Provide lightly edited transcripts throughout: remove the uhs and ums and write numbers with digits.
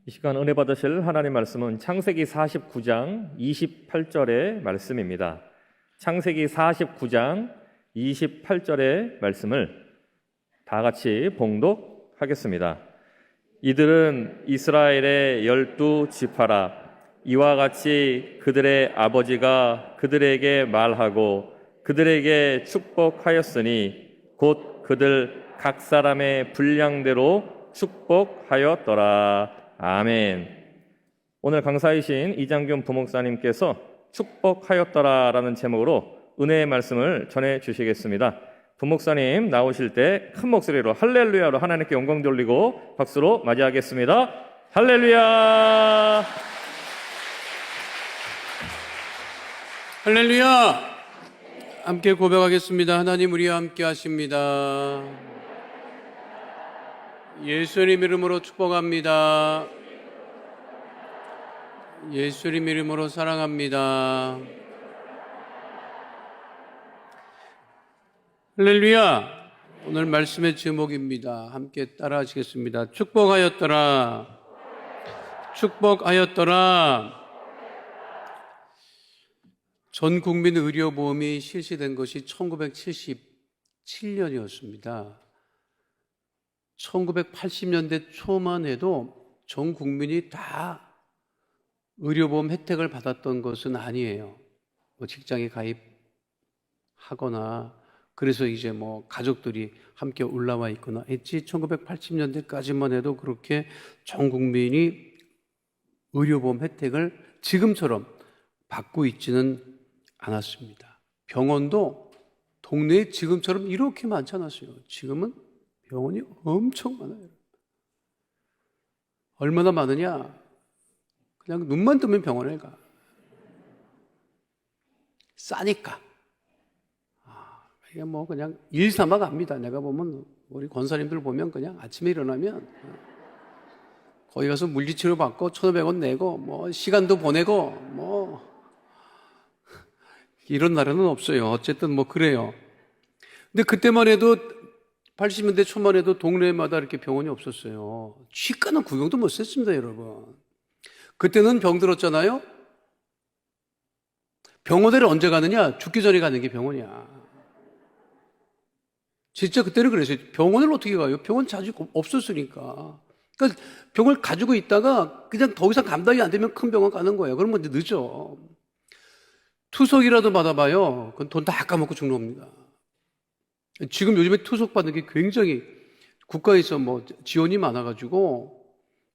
이 시간 은혜 받으실 하나님 말씀은 창세기 49장 28절의 말씀입니다. 창세기 49장 28절의 말씀을 다 같이 봉독하겠습니다. 이들은 이스라엘의 12지파라. 이와 같이 그들의 아버지가 그들에게 말하고 그들에게 축복하였으니 곧 그들 각 사람의 분량대로 축복하였더라. 아멘. 오늘 강사이신 이장균 부목사님께서 축복하였더라라는 제목으로 은혜의 말씀을 전해 주시겠습니다. 부목사님 나오실 때 큰 목소리로 할렐루야로 하나님께 영광 돌리고 박수로 맞이하겠습니다. 할렐루야! 할렐루야! 함께 고백하겠습니다. 하나님 우리와 함께 하십니다. 예수님 이름으로 축복합니다. 예수님 이름으로 사랑합니다. 할렐루야! 오늘 말씀의 제목입니다. 함께 따라 하시겠습니다. 축복하였더라. 축복하였더라. 전 국민 의료보험이 실시된 것이 1977년이었습니다. 1980년대 초만 해도 전 국민이 다 의료보험 혜택을 받았던 것은 아니에요. 뭐 직장에 가입하거나 그래서 이제 뭐 가족들이 함께 올라와 있거나 했지 1980년대까지만 해도 그렇게 전 국민이 의료보험 혜택을 지금처럼 받고 있지는 않았습니다. 병원도 동네에 지금처럼 이렇게 많지 않았어요. 지금은 병원이 엄청 많아요. 얼마나 많으냐? 그냥 눈만 뜨면 병원에 가. 싸니까. 이게 뭐 그냥 일 삼아 갑니다. 내가 보면 우리 권사님들 보면 그냥 아침에 일어나면 거기 가서 물리치료 받고 1,500원 내고 뭐 시간도 보내고 뭐 이런 나라는 없어요. 어쨌든 뭐 그래요. 근데 그때만 해도 80년대 초만 해도 동네마다 이렇게 병원이 없었어요. 치과는 구경도 못 했습니다, 여러분. 그때는 병 들었잖아요. 병원에를 언제 가느냐? 죽기 전에 가는 게 병원이야. 진짜 그때는 그랬어요. 병원을 어떻게 가요? 병원 자주 없었으니까. 그러니까 병을 가지고 있다가 그냥 더 이상 감당이 안 되면 큰 병원 가는 거예요. 그러면 이제 늦어. 투석이라도 받아봐요. 그건 돈 다 까먹고 죽는 겁니다. 지금 요즘에 투석 받는 게 굉장히 국가에서 뭐 지원이 많아가지고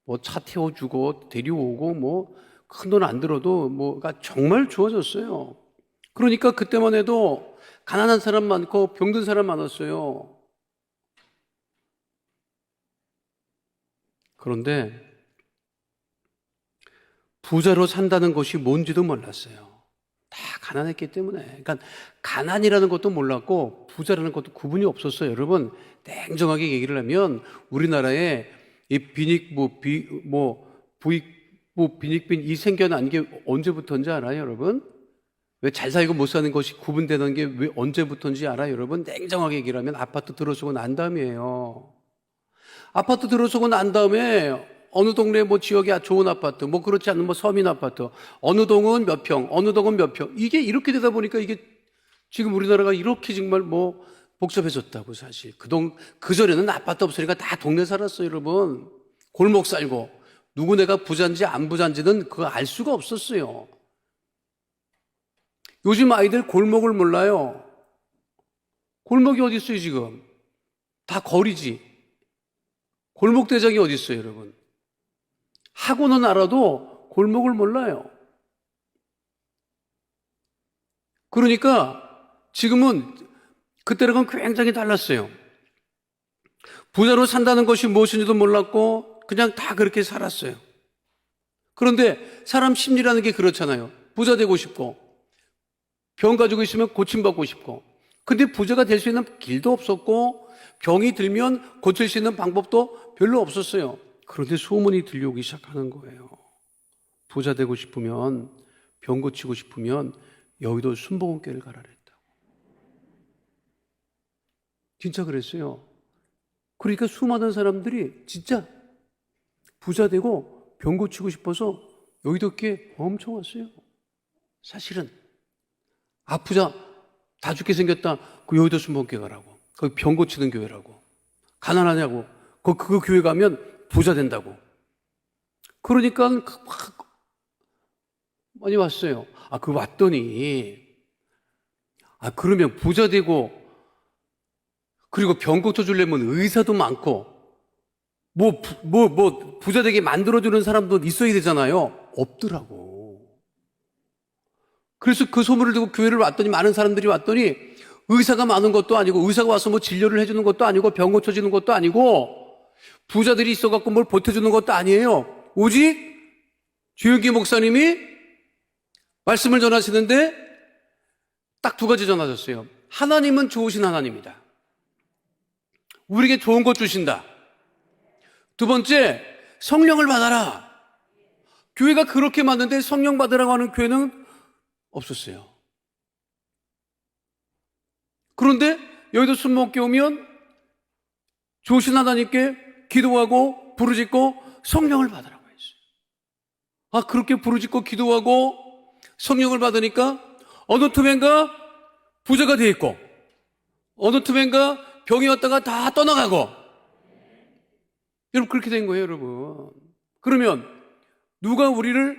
뭐 차 태워주고 데려오고 뭐 큰 돈 안 들어도 뭐가 정말 좋아졌어요. 그러니까 그때만 해도 가난한 사람 많고 병든 사람 많았어요. 그런데 부자로 산다는 것이 뭔지도 몰랐어요. 다 가난했기 때문에. 그러니까 가난이라는 것도 몰랐고 부자라는 것도 구분이 없었어요. 여러분 냉정하게 얘기를 하면 우리나라에 이 부익부 빈익빈 이 생겨난 게 언제부터인지 알아요, 여러분? 왜 잘 살고 못 사는 것이 구분되는 게 왜 언제부터인지 알아요, 여러분? 냉정하게 얘기를 하면 아파트 들어서고 난 다음이에요. 아파트 들어서고 난 다음에 어느 동네 뭐 지역에 좋은 아파트, 뭐 그렇지 않은 뭐 서민 아파트, 어느 동은 몇 평, 어느 동은 몇 평. 이게 이렇게 되다 보니까 이게 지금 우리나라가 이렇게 정말 뭐 복잡해졌다고 사실. 그전에는 아파트 없으니까 다 동네 살았어요, 여러분. 골목 살고. 누구네가 부자인지 안 부자인지는 그거 알 수가 없었어요. 요즘 아이들 골목을 몰라요. 골목이 어디 있어요, 지금? 다 거리지. 골목 대장이 어디 있어요, 여러분? 학원은 알아도 골목을 몰라요. 그러니까 지금은 그때랑은 굉장히 달랐어요. 부자로 산다는 것이 무엇인지도 몰랐고 그냥 다 그렇게 살았어요. 그런데 사람 심리라는 게 그렇잖아요. 부자 되고 싶고 병 가지고 있으면 고침받고 싶고 근데 부자가 될 수 있는 길도 없었고 병이 들면 고칠 수 있는 방법도 별로 없었어요. 그런데 소문이 들려오기 시작하는 거예요. 부자 되고 싶으면 병 고치고 싶으면 여의도 순복음교회를 가라 그랬다고. 진짜 그랬어요. 그러니까 수많은 사람들이 진짜 부자 되고 병 고치고 싶어서 여의도교회 엄청 왔어요. 사실은 아프자 다 죽게 생겼다. 그 여의도 순복음교회 가라고. 거기 병 고치는 교회라고. 가난하냐고. 그 교회 가면 부자 된다고. 그러니까 막 많이 왔어요. 그 왔더니 그러면 부자 되고 그리고 병 고쳐주려면 의사도 많고 부자 되게 만들어주는 사람도 있어야 되잖아요. 없더라고. 그래서 그 소문을 듣고 교회를 왔더니 많은 사람들이 왔더니 의사가 많은 것도 아니고 의사가 와서 뭐 진료를 해주는 것도 아니고 병 고쳐주는 것도 아니고 부자들이 있어갖고 뭘 보태주는 것도 아니에요. 오직 주영기 목사님이 말씀을 전하시는데 딱 두 가지 전하셨어요. 하나님은 좋으신 하나님이다. 우리에게 좋은 것 주신다. 두 번째, 성령을 받아라. 교회가 그렇게 많은데 성령 받으라고 하는 교회는 없었어요. 그런데 여의도 순복음교회 오면 좋으신 하나님께 기도하고 부르짖고 성령을 받으라고 했어요. 그렇게 부르짖고 기도하고 성령을 받으니까 어느 틈엔가 부자가 돼 있고 어느 틈엔가 병이 왔다가 다 떠나가고. 여러분 그렇게 된 거예요, 여러분. 그러면 누가 우리를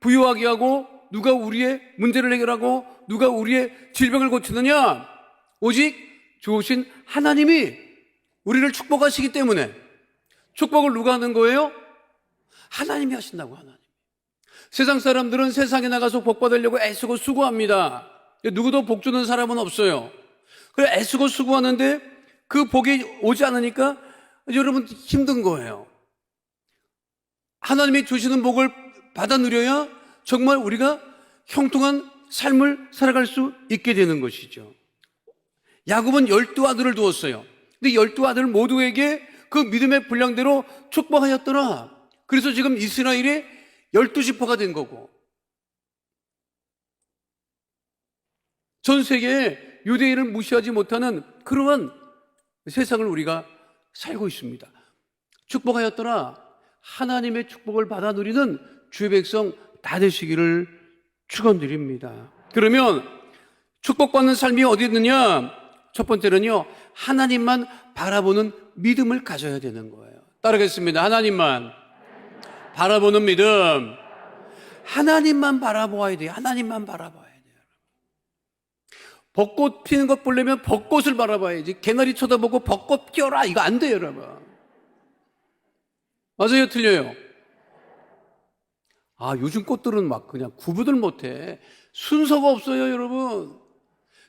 부유하게 하고 누가 우리의 문제를 해결하고 누가 우리의 질병을 고치느냐? 오직 좋으신 하나님이 우리를 축복하시기 때문에. 축복을 누가 하는 거예요? 하나님이 하신다고. 하나님. 세상 사람들은 세상에 나가서 복 받으려고 애쓰고 수고합니다. 누구도 복 주는 사람은 없어요. 그래 애쓰고 수고하는데 그 복이 오지 않으니까 여러분 힘든 거예요. 하나님이 주시는 복을 받아 누려야 정말 우리가 형통한 삶을 살아갈 수 있게 되는 것이죠. 야곱은 12아들을 두었어요. 근데 12아들 모두에게 그 믿음의 분량대로 축복하였더라. 그래서 지금 이스라엘이 12지파가 된 거고 전 세계에 유대인을 무시하지 못하는 그러한 세상을 우리가 살고 있습니다. 축복하였더라. 하나님의 축복을 받아 누리는 주의 백성 다 되시기를 축원드립니다. 그러면 축복받는 삶이 어디 있느냐? 첫 번째는요, 하나님만 바라보는 믿음을 가져야 되는 거예요. 따르겠습니다. 하나님만 바라보는 믿음. 하나님만 바라보아야 돼요. 하나님만 바라봐야 돼요. 벚꽃 피는 것 보려면 벚꽃을 바라봐야지. 개나리 쳐다보고 벚꽃 피어라 이거 안 돼요, 여러분. 맞아요, 틀려요? 요즘 꽃들은 막 그냥 구분을 못해. 순서가 없어요, 여러분.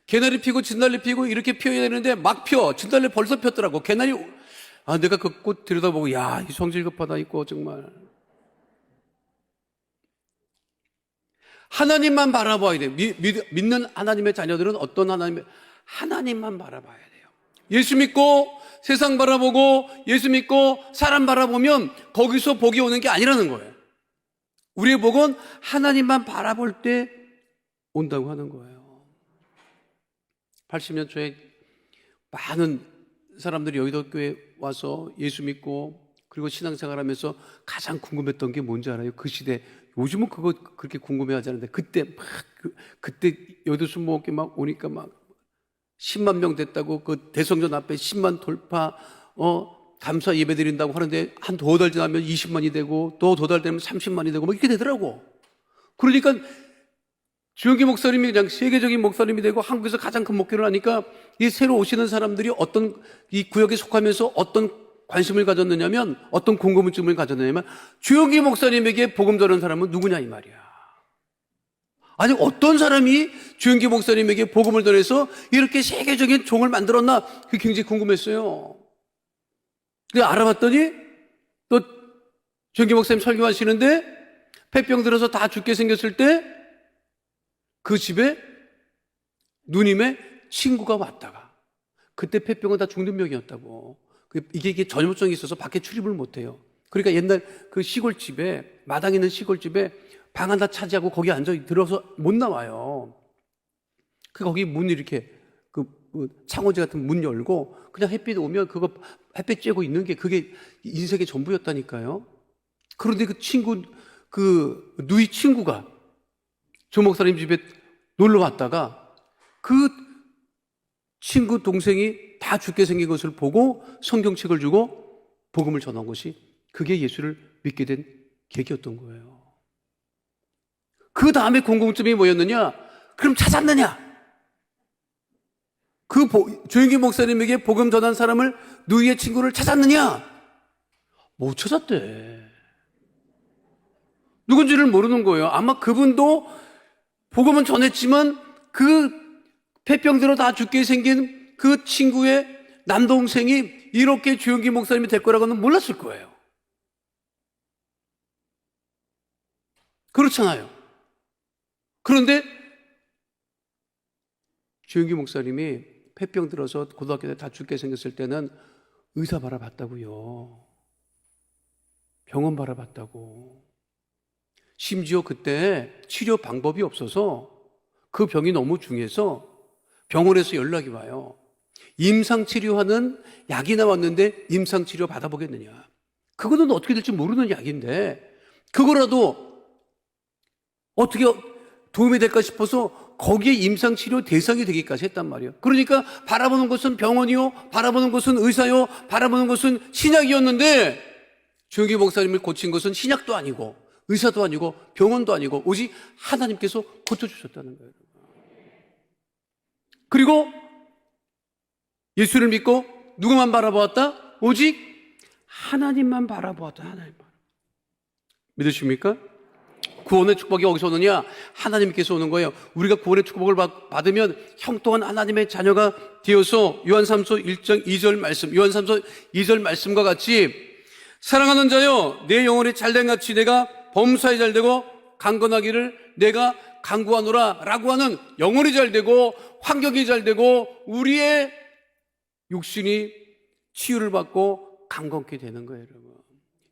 개나리 피고 진달래 피고 이렇게 피어야 되는데 막 펴. 진달래 벌써 폈더라고. 개나리 내가 그 꽃 들여다보고 이 성질 급하다 이 꽃 정말. 하나님만 바라봐야 돼요. 믿는 하나님의 자녀들은 어떤 하나님만 바라봐야 돼요. 예수 믿고 세상 바라보고 예수 믿고 사람 바라보면 거기서 복이 오는 게 아니라는 거예요. 우리의 복은 하나님만 바라볼 때 온다고 하는 거예요. 80년 초에 많은 사람들이 여의도 교회에 와서 예수 믿고 그리고 신앙생활하면서 가장 궁금했던 게 뭔지 알아요? 그 시대. 요즘은 그거 그렇게 궁금해하지 않는데 그때 여의도 순복음교회 막 오니까 막 10만 명 됐다고 그 대성전 앞에 10만 돌파 감사 예배 드린다고 하는데 한 두 달 지나면 20만이 되고 또 두 달 되면 30만이 되고 막 이렇게 되더라고. 그러니까 주영기 목사님이 그냥 세계적인 목사님이 되고 한국에서 가장 큰 목회를 하니까 이 새로 오시는 사람들이 어떤 이 구역에 속하면서 어떤 관심을 가졌느냐면 어떤 궁금증을 가졌느냐면 주영기 목사님에게 복음 전하는 사람은 누구냐 이 말이야. 아니 어떤 사람이 주영기 목사님에게 복음을 전해서 이렇게 세계적인 종을 만들었나 그게 굉장히 궁금했어요. 근데 알아봤더니 또 주영기 목사님 설교하시는데 폐병 들어서 다 죽게 생겼을 때 그 집에 누님의 친구가 왔다가 그때 폐병은 다 죽는 병이었다고. 이게 전염성이 있어서 밖에 출입을 못해요. 그러니까 옛날 그 시골집에 마당에 있는 시골집에 방 하나 차지하고 거기 앉아 들어서 못 나와요. 거기 문 이렇게 그 창호지 같은 문 열고 그냥 햇빛 오면 그거 햇빛 쬐고 있는 게 그게 인생의 전부였다니까요. 그런데 그 누이 친구가 조 목사님 집에 놀러 왔다가 그 친구 동생이 다 죽게 생긴 것을 보고 성경책을 주고 복음을 전한 것이 그게 예수를 믿게 된 계기였던 거예요. 그 다음에 궁금증이 뭐였느냐? 그럼 찾았느냐? 조영기 목사님에게 복음 전한 사람을, 누이의 친구를 찾았느냐? 못 찾았대. 누군지를 모르는 거예요. 아마 그분도 복음은 전했지만 그 폐병들어 다 죽게 생긴 그 친구의 남동생이 이렇게 조영기 목사님이 될 거라고는 몰랐을 거예요. 그렇잖아요. 그런데 조영기 목사님이 폐병 들어서 고등학교 때 다 죽게 생겼을 때는 의사 바라봤다고요. 병원 바라봤다고. 심지어 그때 치료 방법이 없어서 그 병이 너무 중해서 병원에서 연락이 와요. 임상치료하는 약이 나왔는데 임상치료 받아보겠느냐. 그거는 어떻게 될지 모르는 약인데 그거라도 어떻게 도움이 될까 싶어서 거기에 임상치료 대상이 되기까지 했단 말이에요. 그러니까 바라보는 것은 병원이요, 바라보는 것은 의사요, 바라보는 것은 신약이었는데 조영기 목사님을 고친 것은 신약도 아니고 의사도 아니고 병원도 아니고 오직 하나님께서 고쳐주셨다는 거예요. 그리고 예수를 믿고 누구만 바라보았다? 오직 하나님만 바라보았다. 하나님만. 믿으십니까? 구원의 축복이 어디서 오느냐? 하나님께서 오는 거예요. 우리가 구원의 축복을 받으면 형 또한 하나님의 자녀가 되어서 요한삼서 1장 2절 말씀, 요한삼서 2절 말씀과 같이 사랑하는 자여 내 영혼이 잘된 같이 내가 범사에 잘되고 강건하기를 내가 간구하노라 라고 하는 영혼이 잘되고 환경이 잘되고 우리의 육신이 치유를 받고 강건케 되는 거예요, 여러분.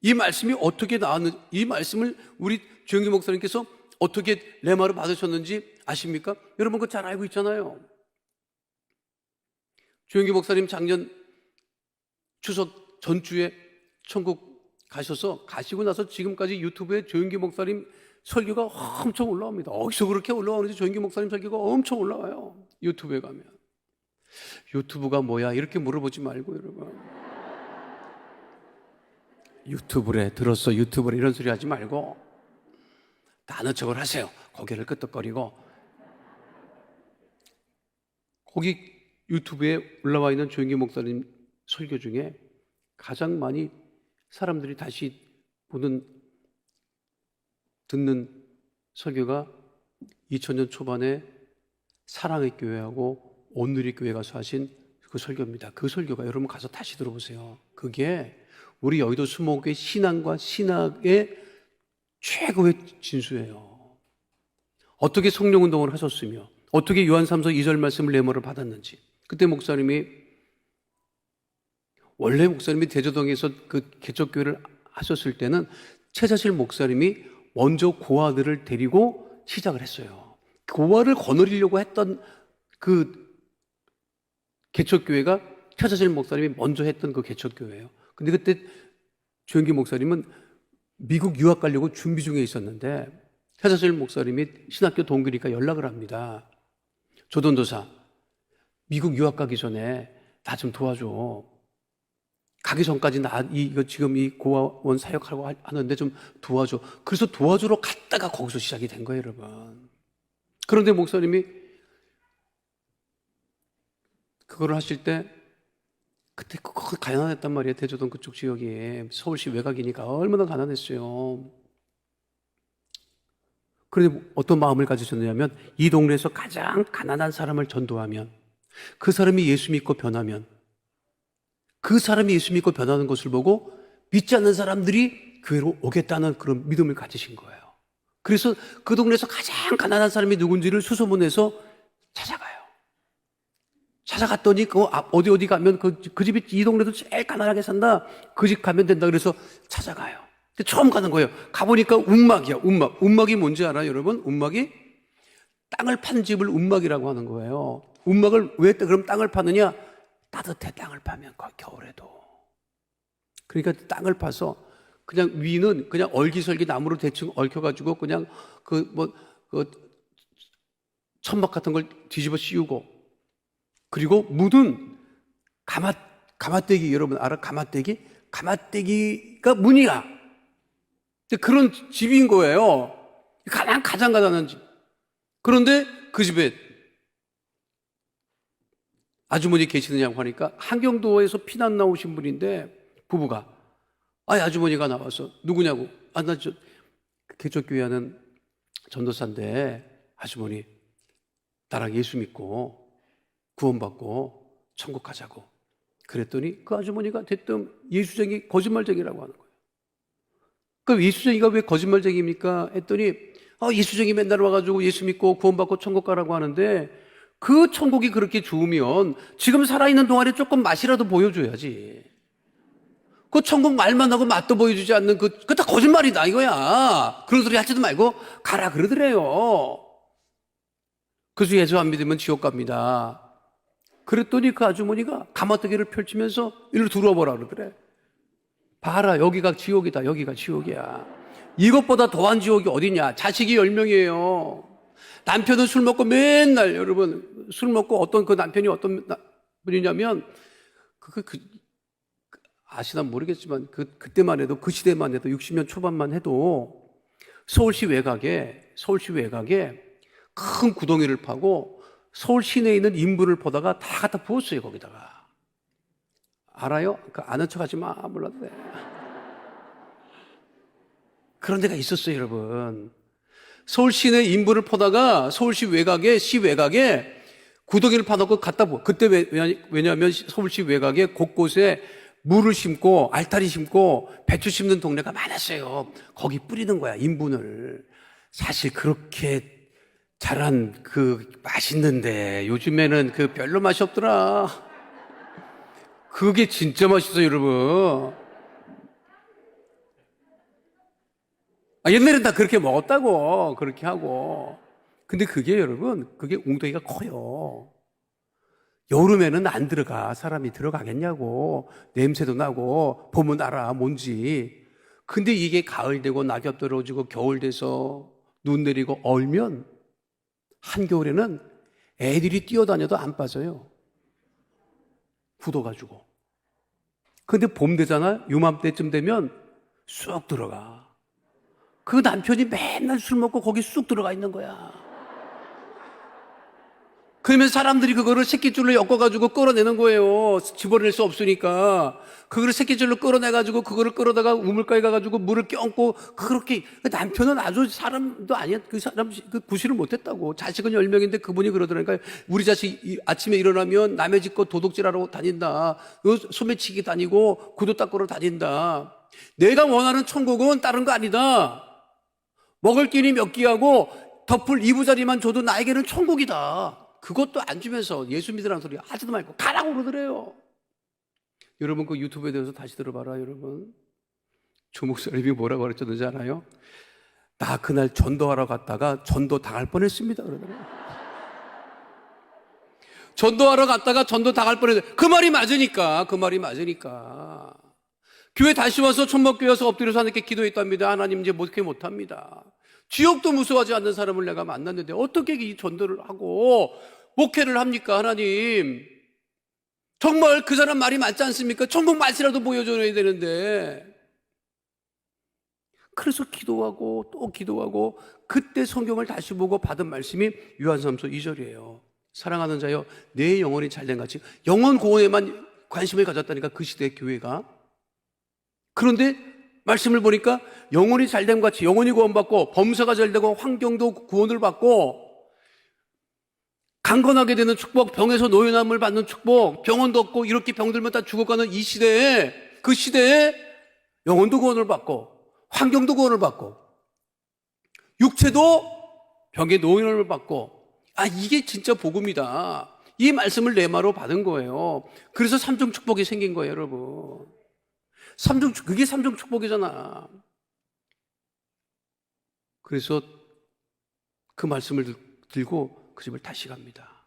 이 말씀이 어떻게 나왔는지, 이 말씀을 우리 조영기 목사님께서 어떻게 레마로 받으셨는지 아십니까? 여러분 그거 잘 알고 있잖아요. 조영기 목사님 작년 추석 전주에 천국 가시고 나서 지금까지 유튜브에 조영기 목사님 설교가 엄청 올라옵니다. 어디서 그렇게 올라오는지 조영기 목사님 설교가 엄청 올라와요. 유튜브에 가면. 유튜브가 뭐야? 이렇게 물어보지 말고 여러분. 유튜브래 들었어, 유튜브래 이런 소리 하지 말고 다 아는 척을 하세요. 고개를 끄덕거리고. 거기 유튜브에 올라와 있는 조영기 목사님 설교 중에 가장 많이 사람들이 다시 듣는 설교가 2000년 초반에 사랑의 교회하고 온누리 교회 가서 하신 그 설교입니다. 그 설교가 여러분 가서 다시 들어보세요. 그게 우리 여의도 수목교회 신앙과 신학의 최고의 진수예요. 어떻게 성령운동을 하셨으며 어떻게 요한삼서 2절 말씀을 레모를 받았는지. 그때 원래 목사님이 대저동에서 그 개척교회를 하셨을 때는 최자실 목사님이 먼저 고아들을 데리고 시작을 했어요. 고아를 거느리려고 했던 그 개척교회가 최자실 목사님이 먼저 했던 그 개척교회예요. 근데 그때 조영기 목사님은 미국 유학 가려고 준비 중에 있었는데 최자실 목사님이 신학교 동기니까 연락을 합니다. 조던도사, 미국 유학 가기 전에 나 좀 도와줘. 가기 전까지 이거 지금 이 고아원 사역하고 하는데 좀 도와줘. 그래서 도와주러 갔다가 거기서 시작이 된 거예요, 여러분. 그런데 목사님이 그거를 하실 때 그때 그거 가난했단 말이에요. 대저동 그쪽 지역이 서울시 외곽이니까 얼마나 가난했어요. 그런데 어떤 마음을 가지셨느냐면 이 동네에서 가장 가난한 사람을 전도하면 그 사람이 예수 믿고 변하면 그 사람이 예수 믿고 변하는 것을 보고 믿지 않는 사람들이 교회로 오겠다는 그런 믿음을 가지신 거예요. 그래서 그 동네에서 가장 가난한 사람이 누군지를 수소문해서 찾아가요. 찾아갔더니 어디 가면 그 집이 이 동네도 제일 가난하게 산다. 그 집 가면 된다. 그래서 찾아가요. 처음 가는 거예요. 가보니까 운막이야. 운막이 뭔지 알아요, 여러분? 운막이 땅을 판 집을 운막이라고 하는 거예요. 운막을 왜 그럼 땅을 파느냐? 따뜻해. 땅을 파면 겨울에도. 그러니까 땅을 파서 그냥 위는 그냥 얼기설기 나무로 대충 얽혀가지고 그냥 천막 같은 걸 뒤집어 씌우고, 그리고 문은 가마떼기, 여러분 알아? 가마떼기가 문이야. 그런 집인 거예요. 가장 가난한 집. 그런데 그 집에 아주머니 계시느냐고 하니까 한경도에서 피난 나오신 분인데, 부부가 아주머니가 나와서 누구냐고. 나 개척교회 하는 전도사인데 아주머니 나랑 예수 믿고 구원받고 천국 가자고. 그랬더니 그 아주머니가 대뜸 예수쟁이, 거짓말쟁이라고 하는 거예요. 그 예수쟁이가 왜 거짓말쟁이입니까? 했더니 예수쟁이 맨날 와가지고 예수 믿고 구원받고 천국 가라고 하는데, 그 천국이 그렇게 좋으면 지금 살아있는 동안에 조금 맛이라도 보여줘야지. 그 천국 말만 하고 맛도 보여주지 않는 그거 다 거짓말이다 이거야. 그런 소리 하지도 말고 가라 그러더래요. 그래서 예수 안 믿으면 지옥 갑니다. 그랬더니 그 아주머니가 가마떡이를 펼치면서 이리로 들어와 보라 그러더래. 봐라, 여기가 지옥이다. 여기가 지옥이야. 이것보다 더한 지옥이 어디냐. 자식이 10명이에요. 남편은 술 먹고 맨날, 여러분, 술 먹고 어떤 그 남편이 어떤 분이냐면, 아시나 모르겠지만, 그때만 해도, 그 시대만 해도, 60년 초반만 해도, 서울시 외곽에 큰 구덩이를 파고, 서울 시내에 있는 인부를 보다가 다 갖다 부었어요, 거기다가. 알아요? 아는 척 하지 마. 몰라도 돼. 그런 데가 있었어요, 여러분. 서울 시내 인부를 퍼다가 서울시 외곽에, 시 외곽에 구덩이를 파놓고 갖다 부어. 그때 왜냐하면 서울시 외곽에 곳곳에 물을 심고 알타리 심고 배추 심는 동네가 많았어요. 거기 뿌리는 거야, 인분을. 사실 그렇게 잘한 맛있는데 요즘에는 별로 맛이 없더라. 그게 진짜 맛있어요, 여러분. 옛날엔 다 그렇게 먹었다고, 그렇게 하고. 근데 그게 여러분, 그게 웅덩이가 커요. 여름에는 안 들어가. 사람이 들어가겠냐고. 냄새도 나고, 보면 알아, 뭔지. 근데 이게 가을 되고, 낙엽 떨어지고, 겨울 돼서, 눈 내리고, 얼면, 한겨울에는 애들이 뛰어다녀도 안 빠져요. 굳어가지고. 근데 봄 되잖아? 요맘때쯤 되면 쑥 들어가. 그 남편이 맨날 술 먹고 거기 쑥 들어가 있는 거야. 그러면 사람들이 그거를 새끼줄로 엮어가지고 끌어내는 거예요. 집어낼 수 없으니까. 그거를 새끼줄로 끌어내가지고 그거를 끌어다가 우물가에 가가지고 물을 껴안고 그렇게. 남편은 아주 사람도 아니야. 그 사람 구실을 못했다고. 자식은 10명인데 그분이 그러더라니까. 우리 자식 아침에 일어나면 남의 집 거 도둑질하러 다닌다. 소매치기 다니고 구두 닦으러 다닌다. 내가 원하는 천국은 다른 거 아니다. 먹을 끼니 몇 끼하고 덮을 이부자리만 줘도 나에게는 천국이다. 그것도 안 주면서 예수 믿으라는 소리 하지도 말고 가라고 그러더래요. 여러분 그 유튜브에 대해서 다시 들어봐라. 여러분 조 목사님이 뭐라고 그랬었는지 알아요? 나 그날 전도하러 갔다가 전도 당할 뻔했습니다 그러더래요. 전도하러 갔다가 전도 당할 뻔했어요. 그 말이 맞으니까. 교회 다시 와서 천막교회 와서 엎드려서 하나님께 기도했답니다. 하나님 이제 어떻게 못합니다. 지옥도 무서워하지 않는 사람을 내가 만났는데 어떻게 이 전도를 하고 목회를 합니까? 하나님 정말 그 사람 말이 맞지 않습니까? 천국 말씀이라도 보여줘야 되는데. 그래서 기도하고 또 기도하고 그때 성경을 다시 보고 받은 말씀이 요한삼서 2절이에요. 사랑하는 자여 내 영혼이 잘된 같이. 영혼 구원에만 관심을 가졌다니까 그 시대의 교회가. 그런데 말씀을 보니까 영혼이 잘됨 같이 영혼이 구원받고 범사가 잘되고 환경도 구원을 받고 강건하게 되는 축복, 병에서 노연함을 받는 축복, 병원도 없고 이렇게 병들면 다 죽어가는 이 시대에, 그 시대에 영혼도 구원을 받고 환경도 구원을 받고 육체도 병의 노연함을 받고. 이게 진짜 복음이다. 이 말씀을 레마로 받은 거예요. 그래서 삼중 축복이 생긴 거예요, 여러분. 그게 삼중 축복이잖아. 그래서 그 말씀을 들고 그 집을 다시 갑니다.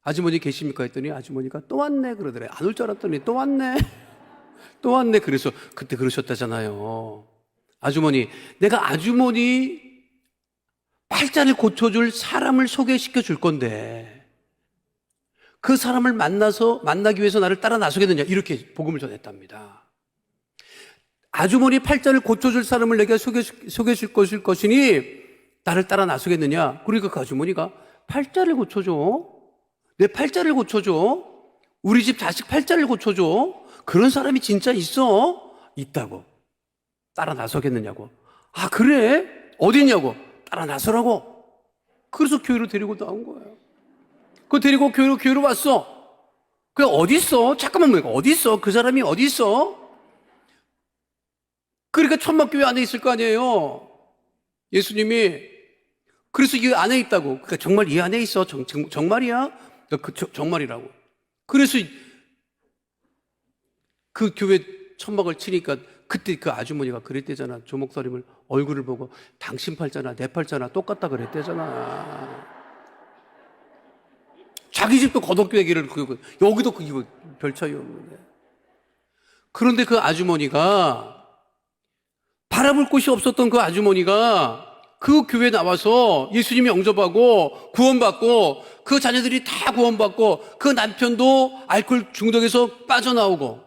아주머니 계십니까? 했더니 아주머니가 또 왔네 그러더래. 안 올 줄 알았더니 또 왔네. 또 왔네. 그래서 그때 그러셨다잖아요. 아주머니, 내가 아주머니 팔자를 고쳐줄 사람을 소개시켜 줄 건데 그 사람을 만나기 위해서 나를 따라 나서겠느냐, 이렇게 복음을 전했답니다. 아주머니 팔자를 고쳐줄 사람을 내가 소개해 줄 것이니 나를 따라 나서겠느냐. 그러니까 그 아주머니가 팔자를 고쳐줘, 내 팔자를 고쳐줘, 우리 집 자식 팔자를 고쳐줘, 그런 사람이 진짜 있다고. 따라 나서겠느냐고. 아, 그래? 어딨냐고. 따라 나서라고. 그래서 교회로 데리고 나온 거예요. 그 데리고 교회로 왔어. 그 어딨어? 잠깐만, 어딨어? 그 사람이 어딨어? 그러니까 천막교회 안에 있을 거 아니에요. 예수님이. 그래서 이 안에 있다고. 그러니까 정말 이 안에 있어. 정말이야? 정말이라고. 그래서 그 교회 천막을 치니까 그때 그 아주머니가 그랬대잖아. 조 목사님을 얼굴을 보고 당신 팔자나 내 팔자나 똑같다 그랬대잖아. 자기 집도 거덕교회기를 여기도 별 차이 없는데. 그런데 그 아주머니가, 바라볼 곳이 없었던 그 아주머니가 그 교회에 나와서 예수님이 영접하고 구원받고 그 자녀들이 다 구원받고 그 남편도 알코올 중독에서 빠져나오고,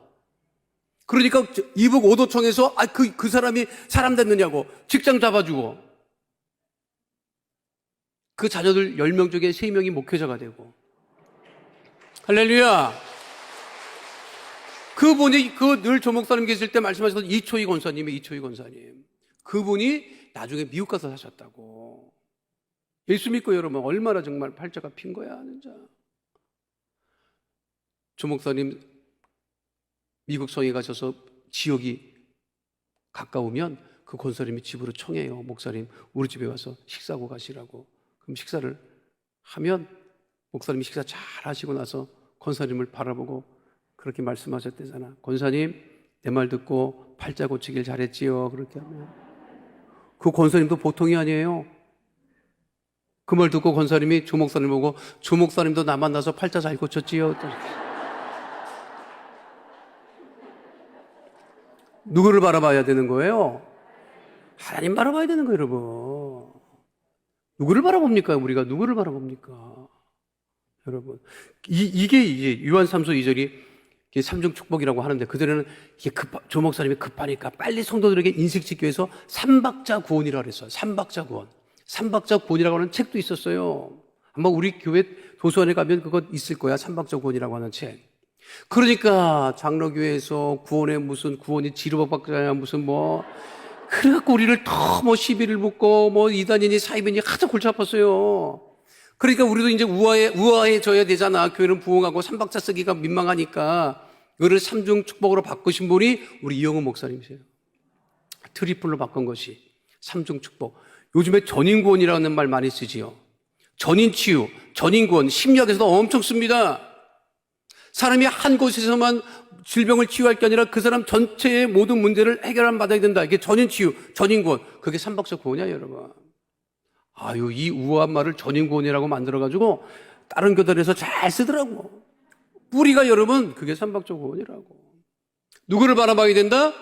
그러니까 이북 오도청에서 그 사람이 사람 됐느냐고 직장 잡아주고, 그 자녀들 10명 중에 3명이 목회자가 되고. 할렐루야. 그분이 늘 조목사님 계실 때 말씀하셨던 이초희 권사님, 그분이 나중에 미국 가서 사셨다고. 예수 믿고 여러분 얼마나 정말 팔자가 핀 거야 하는 자. 조목사님 미국 성에 가셔서 지역이 가까우면 그 권사님이 집으로 청해요. 목사님 우리 집에 와서 식사하고 가시라고. 그럼 식사를 하면 목사님이 식사 잘 하시고 나서 권사님을 바라보고 그렇게 말씀하셨대잖아. 권사님, 내 말 듣고 팔자 고치길 잘했지요. 그렇게 하면 그 권사님도 보통이 아니에요. 그 말 듣고 권사님이 조 목사님 보고, 조 목사님도 나 만나서 팔자 잘 고쳤지요. 누구를 바라봐야 되는 거예요? 하나님 바라봐야 되는 거예요, 여러분. 누구를 바라봅니까? 우리가 누구를 바라봅니까? 여러분, 이게 이제 요한 3서 2절이 삼중 축복이라고 하는데, 그들은 이게 조 목사님이 급하니까 빨리 성도들에게 인식 짓기 위해서 삼박자 구원이라고 그랬어요. 삼박자 구원. 삼박자 구원이라고 하는 책도 있었어요. 아마 우리 교회 도서관에 가면 그거 있을 거야. 삼박자 구원이라고 하는 책. 그러니까 장로교회에서 무슨 구원이 지루박박자냐 무슨 그래갖고 우리를 더 시비를 붙고 이단이니 사이비니 하도 골치 아팠어요. 그러니까 우리도 이제 우아해져야 되잖아. 교회는 부흥하고 삼박자 쓰기가 민망하니까 이거를 삼중 축복으로 바꾸신 분이 우리 이영훈 목사님이세요. 트리플로 바꾼 것이 삼중 축복. 요즘에 전인구원이라는 말 많이 쓰지요. 전인치유, 전인구원, 심리학에서도 엄청 씁니다. 사람이 한 곳에서만 질병을 치유할 게 아니라 그 사람 전체의 모든 문제를 해결하면 받아야 된다. 이게 전인치유, 전인구원. 그게 삼박자 구원이야, 여러분. 이 우아한 말을 전인구원이라고 만들어가지고 다른 교단에서 잘 쓰더라고. 뿌리가 여러분, 그게 삼박자 구원이라고. 누구를 바라봐야 된다?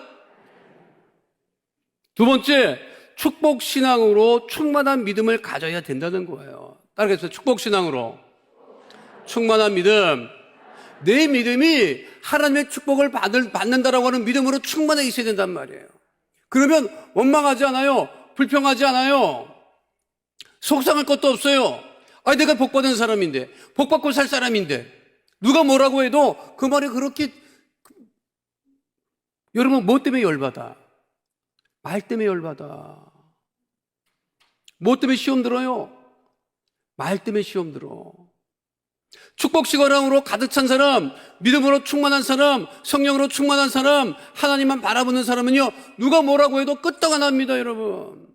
두 번째, 축복신앙으로 충만한 믿음을 가져야 된다는 거예요. 따라해서 축복신앙으로 충만한 믿음. 내 믿음이 하나님의 축복을 받는다라고 하는 믿음으로 충만해 있어야 된단 말이에요. 그러면 원망하지 않아요. 불평하지 않아요. 속상할 것도 없어요. 내가 복받은 사람인데, 복받고 살 사람인데, 누가 뭐라고 해도 그 말이 그렇게, 여러분, 뭐 때문에 열받아? 말 때문에 열받아. 뭐 때문에 시험 들어요? 말 때문에 시험 들어. 축복시거랑으로 가득 찬 사람, 믿음으로 충만한 사람, 성령으로 충만한 사람, 하나님만 바라보는 사람은요, 누가 뭐라고 해도 끄떡 안 합니다, 여러분.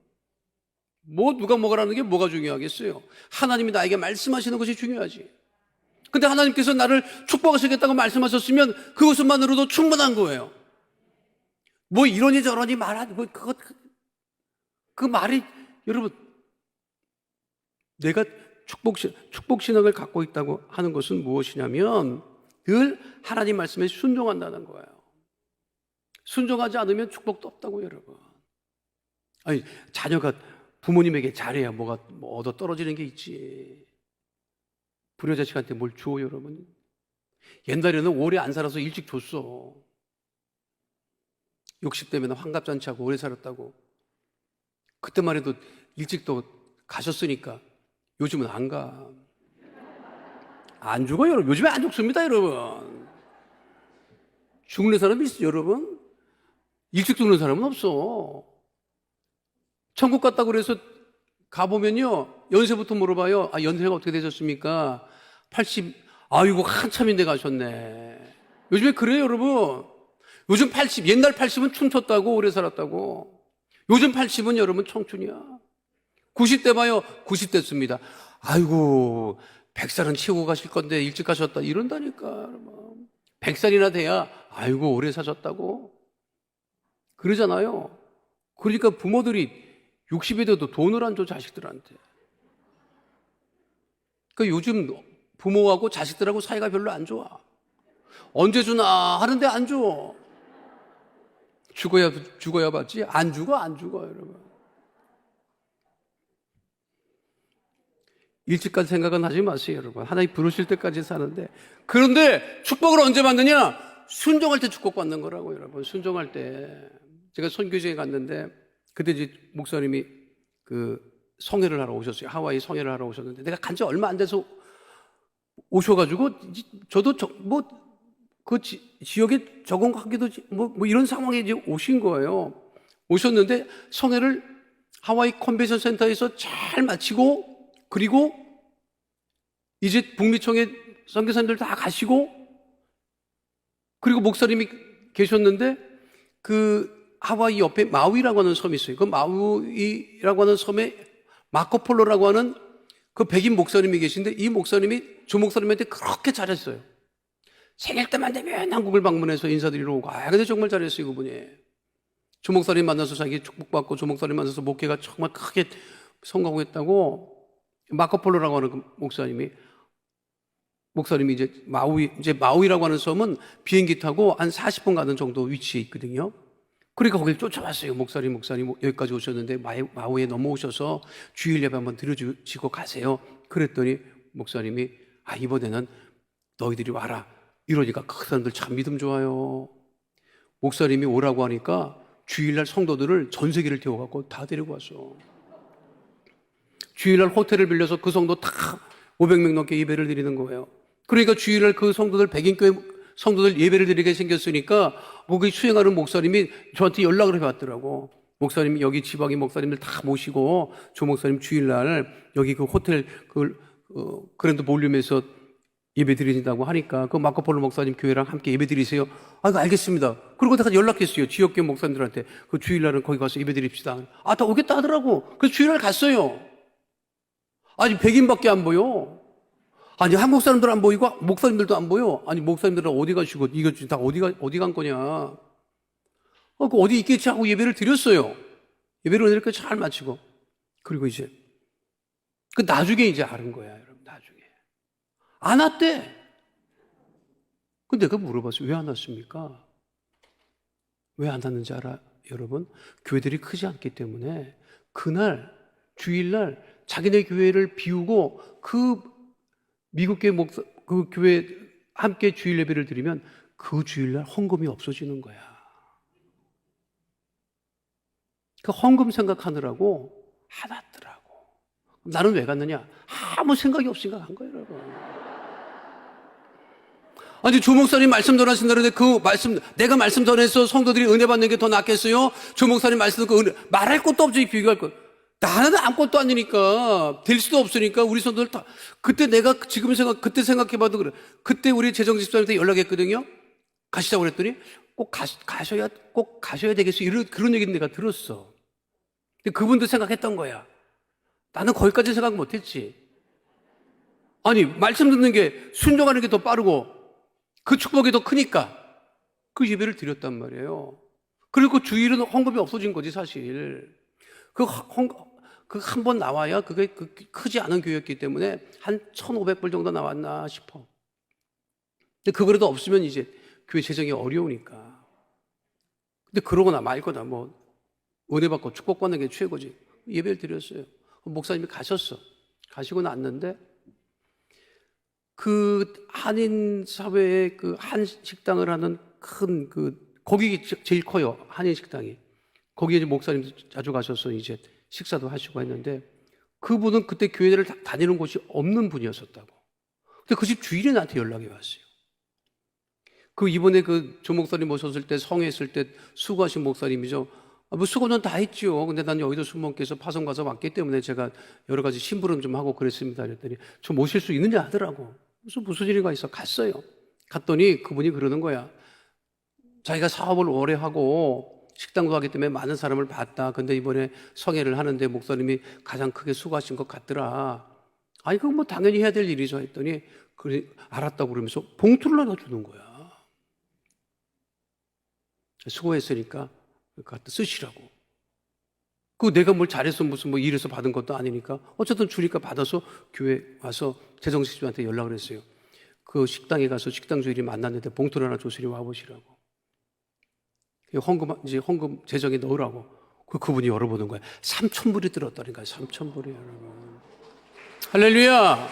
누가 뭐라는 게 뭐가 중요하겠어요? 하나님이 나에게 말씀하시는 것이 중요하지. 근데 하나님께서 나를 축복하시겠다고 말씀하셨으면 그것만으로도 충분한 거예요. 이러니 저러니 그 말이, 여러분, 내가 축복신앙을 갖고 있다고 하는 것은 무엇이냐면 늘 하나님 말씀에 순종한다는 거예요. 순종하지 않으면 축복도 없다고 여러분. 아니 자녀가 부모님에게 잘해야 뭐가 뭐 얻어 떨어지는 게 있지. 불효자식한테 뭘 줘 여러분. 옛날에는 오래 안 살아서 일찍 줬어. 60대면 환갑잔치하고 오래 살았다고. 그때만 해도 일찍 또 가셨으니까 요즘은 안 가. 안 죽어요 여러분. 요즘에 안 죽습니다 여러분. 죽는 사람이 있어 여러분. 일찍 죽는 사람은 없어. 천국 갔다고 그래서 가보면요 연세부터 물어봐요. 아 연세가 어떻게 되셨습니까? 80. 아이고 한참인데 가셨네. 요즘에 그래요 여러분. 요즘 80, 옛날 80은 춤췄다고 오래 살았다고. 요즘 80은 여러분 청춘이야. 90대 봐요. 90대습니다. 아이고 100살은 치우고 가실 건데 일찍 가셨다 이런다니까 여러분. 100살이나 돼야 아이고 오래 사셨다고 그러잖아요. 그러니까 부모들이 60이 돼도 돈을 안 줘 자식들한테. 그러니까 요즘 부모하고 자식들하고 사이가 별로 안 좋아. 언제 주나 하는데 안 줘. 죽어야 받지. 안 죽어 여러분. 일찍 갈 생각은 하지 마세요 여러분. 하나님 부르실 때까지 사는데. 그런데 축복을 언제 받느냐? 순종할 때 축복받는 거라고 여러분. 순종할 때. 제가 선교지에 갔는데 그때 이제 목사님이 그 성회를 하러 오셨어요. 하와이 성회를 하러 오셨는데 내가 간 지 얼마 안 돼서 오셔가지고 저도 그 지역에 적응하기도 뭐 이런 상황에 이제 오신 거예요. 오셨는데 성회를 하와이 컨벤션 센터에서 잘 마치고 그리고 이제 북미총회 선교사님들 다 가시고 그리고 목사님이 계셨는데 그 하와이 옆에 마우이라고 하는 섬이 있어요. 그 마우이라고 하는 섬에 마코폴로라고 하는 그 백인 목사님이 계신데 이 목사님이 조 목사님한테 그렇게 잘했어요. 생일 때만 되면 한국을 방문해서 인사드리러 오고. 근데 정말 잘했어요 그분이. 조 목사님 만나서 자기 축복받고 조 목사님 만나서 목회가 정말 크게 성공했다고. 마코폴로라고 하는 그 목사님이 이제 마우이라고 하는 섬은 비행기 타고 한 40분 가는 정도 위치에 있거든요. 그러니까 거길 쫓아왔어요. 목사님 여기까지 오셨는데 마우이에 넘어오셔서 주일 예배 한번 드려주시고 가세요. 그랬더니 목사님이 이번에는 너희들이 와라. 이러니까 그 사람들 참 믿음 좋아요. 목사님이 오라고 하니까 주일날 성도들을 전 세계를 태워갖고 다 데리고 왔어. 주일날 호텔을 빌려서 그 성도 다 500명 넘게 예배를 드리는 거예요. 그러니까 주일날 그 성도들 백인교회 성도들 예배를 드리게 생겼으니까 거기 수행하는 목사님이 저한테 연락을 해왔더라고. 목사님 여기 지방의 목사님들 다 모시고 조 목사님 주일날 여기 그 호텔 그랜드 볼륨에서 예배 드리신다고 하니까 그 마코폴로 목사님 교회랑 함께 예배 드리세요. 알겠습니다. 그리고 내가 연락했어요. 지역교회 목사님들한테 그 주일날은 거기 가서 예배 드립시다. 다 오겠다 하더라고. 그래서 주일날 갔어요. 백인밖에 안 보여. 한국 사람들 안 보이고 목사님들도 안 보여. 목사님들은 어디 가시고 이거 다 어디 간 거냐. 어디 있겠지 하고 예배를 드렸어요. 예배를 이렇게 잘 마치고. 그리고 이제 나중에 이제 아는 거야, 여러분. 나중에 안 왔대. 근데 내가 물어봤어요. 왜 안 왔습니까? 왜 안 왔는지 알아, 여러분? 교회들이 크지 않기 때문에 그날 주일날 자기네 교회를 비우고 그 미국 교회 그 교회 함께 주일 예배를 드리면 그 주일날 헌금이 없어지는 거야. 그 헌금 생각하느라고 안 왔더라고. 나는 왜 갔느냐? 아무 생각이 없으니까 간 거예요, 여러분. 조 목사님 말씀 전하신다는데 내가 말씀 전해서 성도들이 은혜 받는 게 더 낫겠어요? 조 목사님 말씀 듣고 말할 것도 없지, 비교할 것. 나는 아무것도 아니니까, 될 수도 없으니까, 우리 성도들 다, 그때 그때 생각해봐도 그래. 그때 우리 재정집사님한테 연락했거든요? 가시자고 그랬더니, 꼭 가셔야 되겠어요. 그런 얘기는 내가 들었어. 근데 그분도 생각했던 거야. 나는 거기까지 생각 못 했지. 말씀 듣는 게, 순종하는 게 더 빠르고, 그 축복이 더 크니까, 그 예배를 드렸단 말이에요. 그리고 주일은 헌금이 없어진 거지, 사실. 한 번 나와야 그게 크지 않은 교회였기 때문에 한 1,500불 정도 나왔나 싶어. 근데 그거라도 없으면 이제 교회 재정이 어려우니까. 근데 그러거나 말거나 뭐 은혜 받고 축복받는 게 최고지. 예배를 드렸어요. 목사님이 가시고 났는데 그 한인 사회의 그 한 식당을 하는 큰 거기 제일 커요. 한인 식당이. 거기에 이제 목사님도 자주 가셔서 이제 식사도 하시고 했는데 그분은 그때 교회를 다니는 곳이 없는 분이었었다고. 근데 그 집 주인이 나한테 연락이 왔어요. 이번에 조 목사님 모셨을 때 성회했을 때 수고하신 목사님이죠. 뭐 수고는 다 했죠. 근데 난 여의도 순복음교회에서 파송 가서 왔기 때문에 제가 여러 가지 심부름 좀 하고 그랬습니다. 그랬더니 저 모실 수 있느냐 하더라고. 그래서 무슨 일이가 있어? 갔어요. 갔더니 그분이 그러는 거야. 자기가 사업을 오래 하고 식당도 하기 때문에 많은 사람을 봤다. 근데 이번에 성회를 하는데 목사님이 가장 크게 수고하신 것 같더라. 아니 그건 뭐 당연히 해야 될 일이죠. 했더니 그래 알았다고 그러면서 봉투를 하나 주는 거야. 수고했으니까 갖다 쓰시라고. 내가 뭘 잘해서 무슨 뭐 일해서 받은 것도 아니니까 어쨌든 주니까 받아서 교회 와서 재정식 주한테 연락을 했어요. 그 식당에 가서 식당 주인이 만났는데 봉투를 하나 줬으니 와보시라고. 헌금 재정에 넣으라고. 그분이 열어보는 거야. 3,000불이 들었다니까. 3,000불이 여러분. 할렐루야.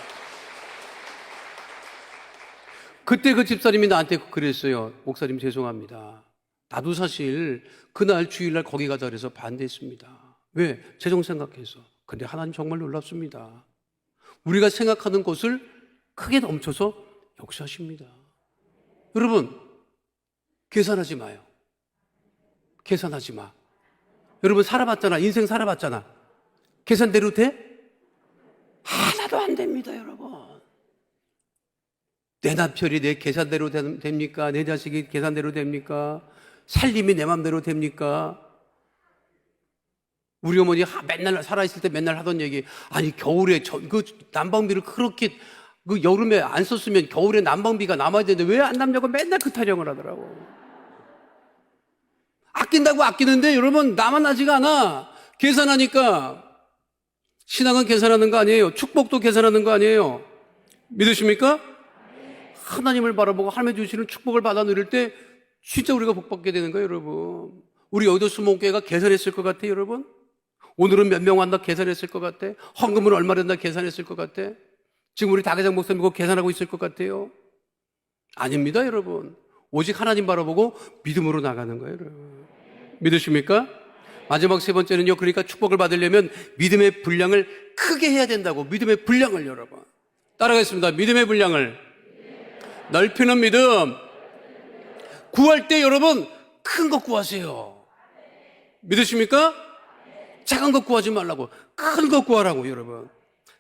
그때 그 집사님이 나한테 그랬어요. 목사님 죄송합니다. 나도 사실 그날 주일날 거기 가자 그래서 반대했습니다. 왜? 재정 생각해서. 근데 하나님 정말 놀랍습니다. 우리가 생각하는 것을 크게 넘쳐서 역사하십니다. 여러분, 계산하지 마요. 계산하지 마. 여러분 살아봤잖아. 인생 살아봤잖아. 계산대로 돼? 하나도 안 됩니다, 여러분. 내 남편이 내 계산대로 됩니까? 내 자식이 계산대로 됩니까? 살림이 내 맘대로 됩니까? 우리 어머니 맨날 살아있을 때 맨날 하던 얘기, 아니 겨울에 난방비를 그렇게 여름에 안 썼으면 겨울에 난방비가 남아야 되는데 왜 안 남냐고 맨날 그 타령을 하더라고. 아낀다고 아끼는데 여러분 남아나지가 않아. 계산하니까. 신앙은 계산하는 거 아니에요. 축복도 계산하는 거 아니에요. 믿으십니까? 하나님을 바라보고 하나님 주시는 축복을 받아 누릴 때 진짜 우리가 복받게 되는 거예요, 여러분. 우리 여의도 수목교회가 계산했을 것 같아요, 여러분. 오늘은 몇 명 한다 계산했을 것 같아. 헌금은 얼마 된다 계산했을 것 같아. 지금 우리 다계장 목사님 그거 계산하고 있을 것 같아요. 아닙니다, 여러분. 오직 하나님 바라보고 믿음으로 나가는 거예요, 여러분. 믿으십니까? 마지막 세 번째는요, 그러니까 축복을 받으려면 믿음의 분량을 크게 해야 된다고. 믿음의 분량을 여러분. 따라가겠습니다. 믿음의 분량을 넓히는 믿음. 구할 때 여러분 큰 것 구하세요. 믿으십니까? 작은 것 구하지 말라고. 큰 것 구하라고 여러분.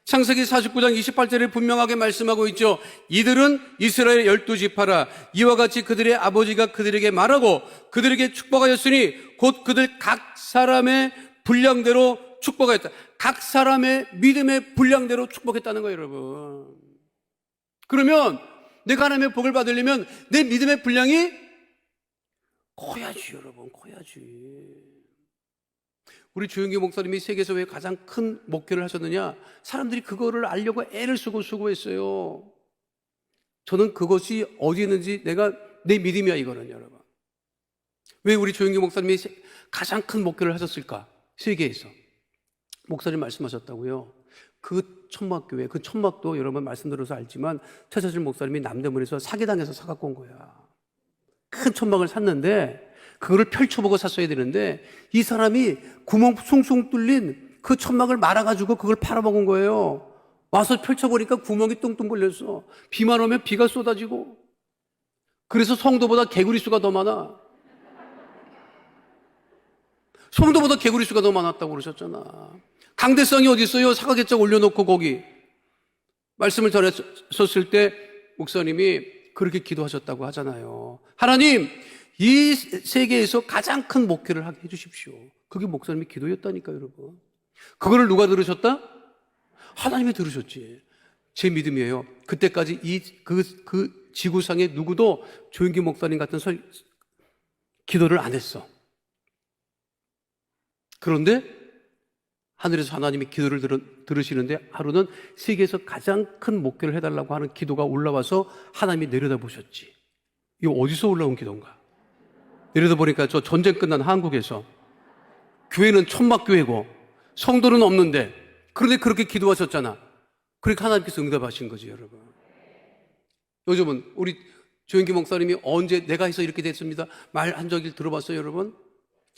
창세기 49장 28절에 분명하게 말씀하고 있죠. 이들은 이스라엘 12지파라. 이와 같이 그들의 아버지가 그들에게 말하고 그들에게 축복하였으니 곧 그들 각 사람의 분량대로 축복하였다. 각 사람의 믿음의 분량대로 축복했다는 거예요, 여러분. 그러면 내가 하나님의 복을 받으려면 내 믿음의 분량이 커야지, 여러분, 커야지. 우리 조영기 목사님이 세계에서 왜 가장 큰 목회를 하셨느냐? 사람들이 그거를 알려고 애를 쓰고 수고했어요. 저는 그것이 어디 있는지 내 믿음이야, 이거는, 여러분. 왜 우리 조영기 목사님이 가장 큰 목회를 하셨을까? 세계에서. 목사님 말씀하셨다고요. 그 천막교회, 그 천막도 여러분 말씀드려서 알지만 최사실 목사님이 남대문에서 사기당해서 사갖고 온 거야. 큰 천막을 샀는데 그거를 펼쳐보고 샀어야 되는데 이 사람이 구멍 숭숭 뚫린 그 천막을 말아가지고 그걸 팔아먹은 거예요. 와서 펼쳐보니까 구멍이 뚱뚱 걸렸어. 비만 오면 비가 쏟아지고. 그래서 성도보다 개구리 수가 더 많아. 성도보다 개구리 수가 더 많았다고 그러셨잖아. 강대상이 어디 있어요? 사과개짝 올려놓고 거기. 말씀을 전했었을 때 목사님이 그렇게 기도하셨다고 하잖아요. 하나님, 이 세계에서 가장 큰 목회를 하게 해주십시오. 그게 목사님의 기도였다니까요, 여러분. 그거를 누가 들으셨다? 하나님이 들으셨지. 제 믿음이에요. 그때까지 그 지구상에 누구도 조영기 목사님 같은 기도를 안 했어. 그런데 하늘에서 하나님이 기도를 들으시는데 하루는 세계에서 가장 큰 목회를 해달라고 하는 기도가 올라와서 하나님이 내려다 보셨지. 이거 어디서 올라온 기도인가? 예를 들어 보니까 저 전쟁 끝난 한국에서 교회는 천막교회고 성도는 없는데 그런데 그렇게 기도하셨잖아. 그러니까 하나님께서 응답하신 거지, 여러분. 요즘은 우리 조영기 목사님이 언제 내가 해서 이렇게 됐습니다 말한 적을 들어봤어요, 여러분?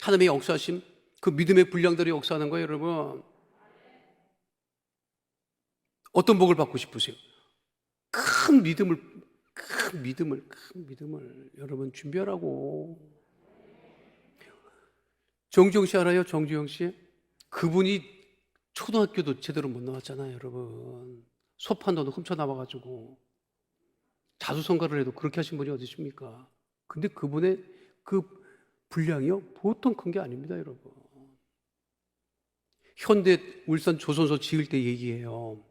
하나님의 역사하심, 그 믿음의 분량들이 역사하는 거예요, 여러분. 어떤 복을 받고 싶으세요? 큰 믿음을 여러분 준비하라고. 정주영 씨 알아요? 정주영 씨? 그분이 초등학교도 제대로 못 나왔잖아요, 여러분. 소판도도 훔쳐나와가지고 자수성가를 해도 그렇게 하신 분이 어디 있습니까? 근데 그분의 그 분량이요 보통 큰 게 아닙니다, 여러분. 현대 울산 조선소 지을 때 얘기해요.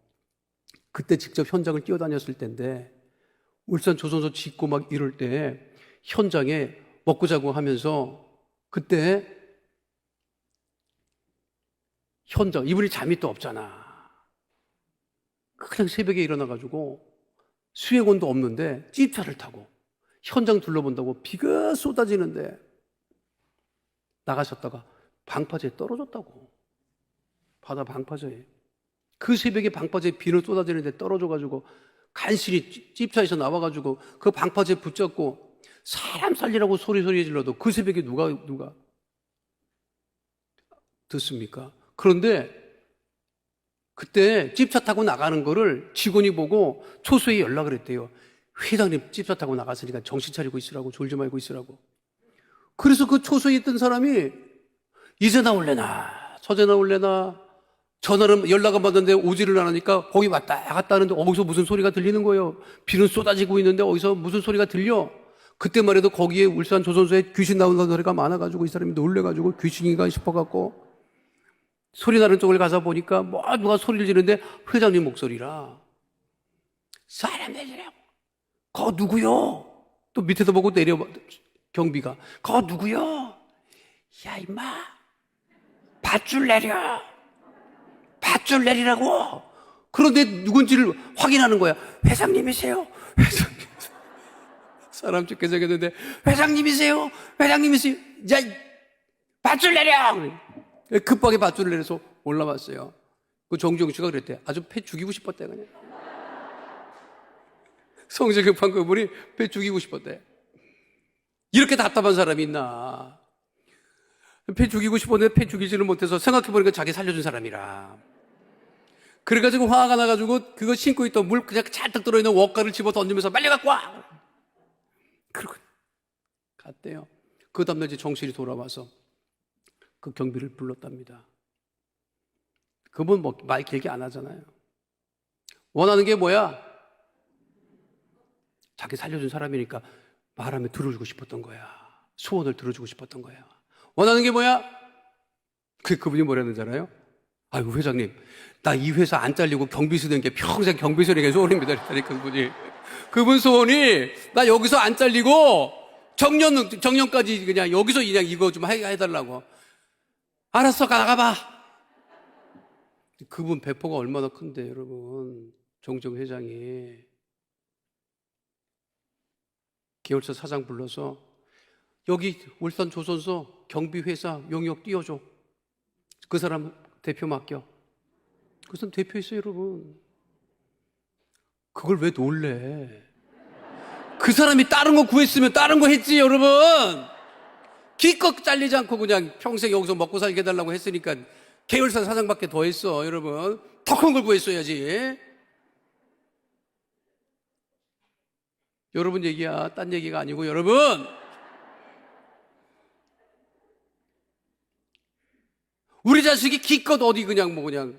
그때 직접 현장을 뛰어다녔을 때인데 울산 조선소 짓고 막 이럴 때 현장에 먹고 자고 하면서 그때 현장, 이분이 잠이 또 없잖아. 그냥 새벽에 일어나가지고 수행원도 없는데 찝차를 타고 현장 둘러본다고 비가 쏟아지는데 나가셨다가 방파제에 떨어졌다고. 바다 방파제에. 그 새벽에 방파제에 비는 쏟아지는데 떨어져가지고 간신히 찝차에서 나와가지고 그 방파제 붙잡고 사람 살리라고 소리 질러도 그 새벽에 누가 듣습니까? 그런데 그때 찝차 타고 나가는 거를 직원이 보고 초소에 연락을 했대요. 회장님 찝차 타고 나갔으니까 정신 차리고 있으라고, 졸지 말고 있으라고. 그래서 그 초소에 있던 사람이 이제 나올래나 저제 나올래나 전화를 연락을 받는데 오지를 않으니까 거기 왔다 갔다 하는데 어디서 무슨 소리가 들리는 거예요. 비는 쏟아지고 있는데 어디서 무슨 소리가 들려. 그때만 해도 거기에 울산 조선소에 귀신 나온다는 소리가 많아가지고 이 사람이 놀래가지고 귀신인가 싶어갖고 소리 나는 쪽을 가서 보니까 뭐 누가 소리를 지르는데 회장님 목소리라. 사람 내리라고. 거 누구요? 또 밑에서 보고 내려 경비가. 거 누구요? 야 임마 밧줄 내려. 밧줄 내리라고. 그런데 누군지를 확인하는 거야. 회장님이세요? 회장님. 사람 죽게 생겼는데 회장님이세요? 회장님이세요? 야 밧줄 내려. 급하게 밧줄을 내려서 올라왔어요. 그 정주영 씨가 그랬대. 아주 패 죽이고 싶었대 그냥. 성질 급한 그분이 패 죽이고 싶었대. 이렇게 답답한 사람이 있나. 패 죽이고 싶었는데 패 죽이지를 못해서 생각해보니까 자기 살려준 사람이라. 그래가지고 화가 나가지고 그거 신고 있던 물 그냥 잔뜩 들어있는 웍가를 집어 던지면서 빨리 갖고 와. 그러고 갔대요. 그 다음날 이제 정신이 돌아와서 그 경비를 불렀답니다. 그분 뭐 말 길게 안 하잖아요. 원하는 게 뭐야? 자기 살려준 사람이니까 말하면 들어주고 싶었던 거야. 소원을 들어주고 싶었던 거야. 원하는 게 뭐야? 그분이 뭐라는지 알아요? 아이고 회장님 나 이 회사 안 잘리고 경비소 된 게 평생 경비소에게 소원입니다. 그랬더니 그분 소원이 나 여기서 안 잘리고 정년까지 그냥 여기서 그냥 이거 좀 해달라고. 알았어 나가봐. 그분 배포가 얼마나 큰데 여러분. 정정 회장이 계열사 사장 불러서 여기 울산 조선소 경비회사 용역 띄워줘. 그 사람 대표 맡겨. 그 사람 대표했어요 여러분. 그걸 왜 놀래? 그 사람이 다른 거 구했으면 다른 거 했지 여러분. 기껏 잘리지 않고 그냥 평생 여기서 먹고 살게 해달라고 했으니까 계열사 사장밖에 더 했어 여러분. 더 큰 걸 구했어야지. 여러분 얘기야 딴 얘기가 아니고 여러분 우리 자식이 기껏 어디 그냥 뭐 그냥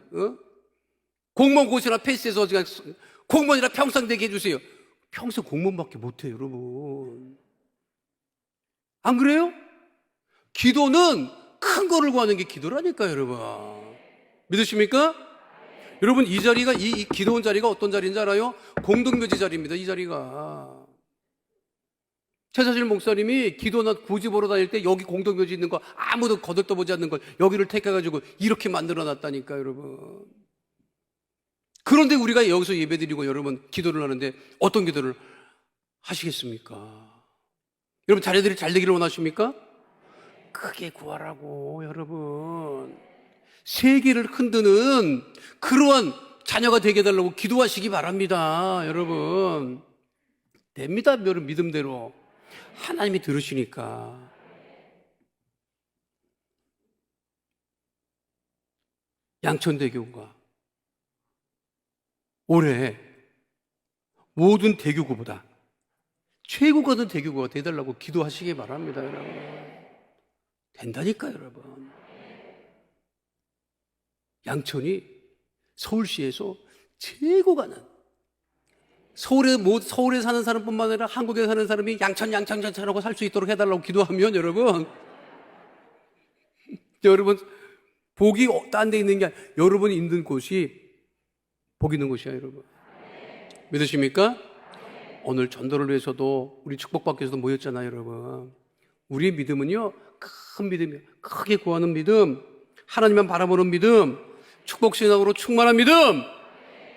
공무원 고시나 패스해서 그냥 공무원이라 평생 되게 해주세요. 평생 공무원밖에 못해요 여러분. 안 그래요? 기도는 큰 거를 구하는 게 기도라니까요 여러분. 믿으십니까? 여러분 이 자리가 이 기도원 자리가 어떤 자리인지 알아요? 공동묘지 자리입니다. 이 자리가 최사실 목사님이 기도나 구지 보러 다닐 때 여기 공동묘지 있는 거 아무도 거들떠보지 않는 걸 여기를 택해가지고 이렇게 만들어놨다니까 여러분. 그런데 우리가 여기서 예배드리고 여러분 기도를 하는데 어떤 기도를 하시겠습니까? 여러분 자녀들이 잘 되기를 원하십니까? 크게 구하라고 여러분. 세계를 흔드는 그러한 자녀가 되게 해달라고 기도하시기 바랍니다. 여러분 됩니다. 여러분 믿음대로 하나님이 들으시니까. 양천대교구가 올해 모든 대교구보다 최고가 된 대교구가 되달라고 기도하시기 바랍니다. 여러분 된다니까요. 여러분 양천이 서울시에서 최고가 난 서울에 사는 사람뿐만 아니라 한국에 사는 사람이 양천하고 살 수 있도록 해달라고 기도하면 여러분 복이 딴 데 있는 게 아니라 여러분이 있는 곳이 복 있는 곳이야 여러분. 믿으십니까? 오늘 전도를 위해서도 우리 축복받기 위해서도 모였잖아요 여러분. 우리의 믿음은요 큰 믿음이에요. 크게 구하는 믿음, 하나님만 바라보는 믿음, 축복신앙으로 충만한 믿음,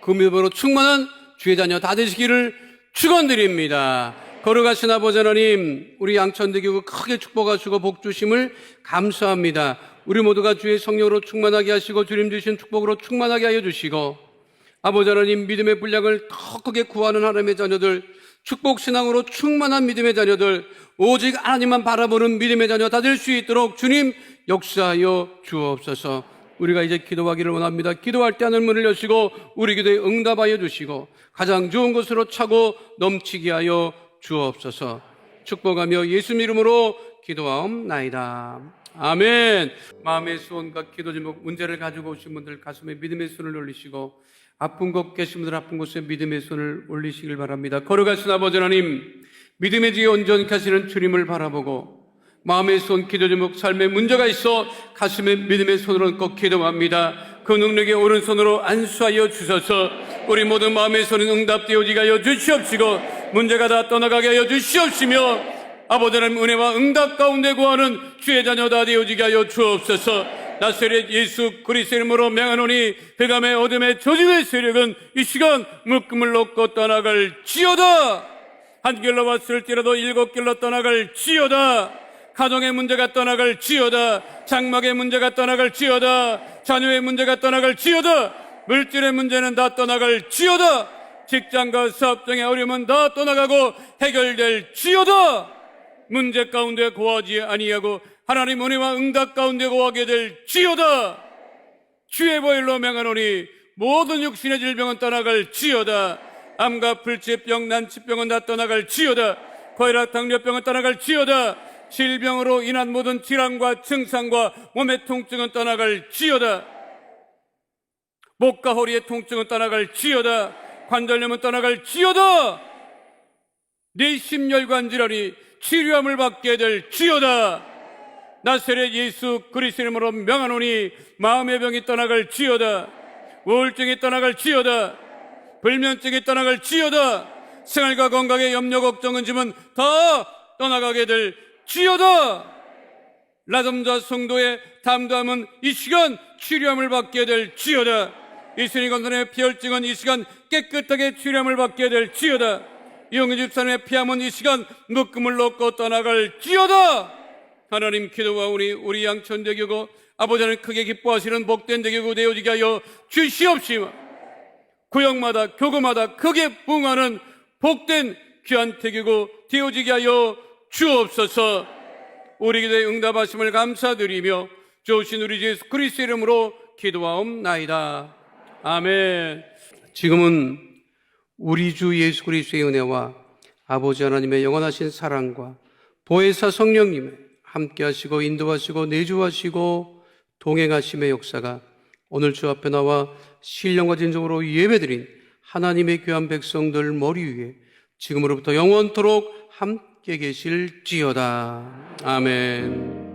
그 믿음으로 충만한 주의 자녀 다 되시기를 축원드립니다. 거룩하신 아버지 하나님, 우리 양천대교구 크게 축복하시고 복 주심을 감사합니다. 우리 모두가 주의 성령으로 충만하게 하시고 주님 주신 축복으로 충만하게 하여 주시고 아버지 하나님 믿음의 분량을 더 크게 구하는 하나님의 자녀들, 축복신앙으로 충만한 믿음의 자녀들, 오직 하나님만 바라보는 믿음의 자녀 다 될 수 있도록 주님 역사하여 주옵소서. 우리가 이제 기도하기를 원합니다. 기도할 때 하늘 문을 여시고 우리 기도에 응답하여 주시고 가장 좋은 것으로 차고 넘치게 하여 주옵소서. 축복하며 예수님 이름으로 기도하옵나이다. 아멘. 마음의 소원과 기도 제목 문제를 가지고 오신 분들 가슴에 믿음의 손을 올리시고 아픈 곳 계신 분들 아픈 곳에 믿음의 손을 올리시길 바랍니다. 거룩하신 아버지 하나님, 믿음의 지에 온전케 하시는 주님을 바라보고 마음의 손 기도 제목 삶에 문제가 있어 가슴에 믿음의 손을 얹고 기도합니다. 그 능력의 오른손으로 안수하여 주셔서 우리 모든 마음의 손은 응답되어지게 하여 주시옵시고 문제가 다 떠나가게 하여 주시옵시며 아버지 하나님 은혜와 응답 가운데 구하는 주의 자녀 다 되어지게 하여 주옵소서. 나사렛 예수 그리스도 이름으로 명하노니 흑암의 어둠의 저주의 세력은 이 시간 묶음을 놓고 떠나갈 지어다. 한 길로 왔을지라도 7길로 떠나갈 지어다. 가정의 문제가 떠나갈 지어다. 장막의 문제가 떠나갈 지어다. 자녀의 문제가 떠나갈 지어다. 물질의 문제는 다 떠나갈 지어다. 직장과 사업 등의 어려움은 다 떠나가고 해결될 지어다. 문제 가운데 고하지 아니하고 하나님 은혜와 응답 가운데 고하게 될 지어다. 주의 보혈로 명하노니 모든 육신의 질병은 떠나갈 지어다. 암과 불치병, 난치병은 다 떠나갈 지어다. 고혈압, 당뇨병은 떠나갈 지어다. 질병으로 인한 모든 질환과 증상과 몸의 통증은 떠나갈 지어다. 목과 허리의 통증은 떠나갈 지어다. 관절염은 떠나갈 지어다. 내 심혈관 질환이 치료함을 받게 될 지어다. 나사렛 예수 그리스도 이름으로 명하노니 마음의 병이 떠나갈 지어다. 우울증이 떠나갈 지어다. 불면증이 떠나갈 지어다. 생활과 건강의 염려 걱정은 짐은 다 떠나가게 될 지어다. 라점자 성도의 담담은 이 시간 치료함을 받게 될 지어다. 이순희 건설의 피혈증은 이 시간 깨끗하게 치료함을 받게 될 지어다. 이용희 집사님의 피함은 이 시간 묶음을 놓고 떠나갈 지어다. 하나님 기도하오니 우리 양천대교구 아버지 하나님 크게 기뻐하시는 복된 대교구 되어지게 하여 주시옵시며 구역마다 교구마다 크게 부흥하는 복된 귀한 대교구 되어지게 하여 주옵소서. 우리 기도에 응답하심을 감사드리며 주신 우리 예수 그리스도 이름으로 기도하옵나이다. 아멘. 지금은 우리 주 예수 그리스도의 은혜와 아버지 하나님의 영원하신 사랑과 보혜사 성령님의 함께 하시고 인도하시고 내주하시고 동행하심의 역사가 오늘 주 앞에 나와 신령과 진정으로 예배드린 하나님의 귀한 백성들 머리 위에 지금으로부터 영원토록 함께 계실지어다. 아멘.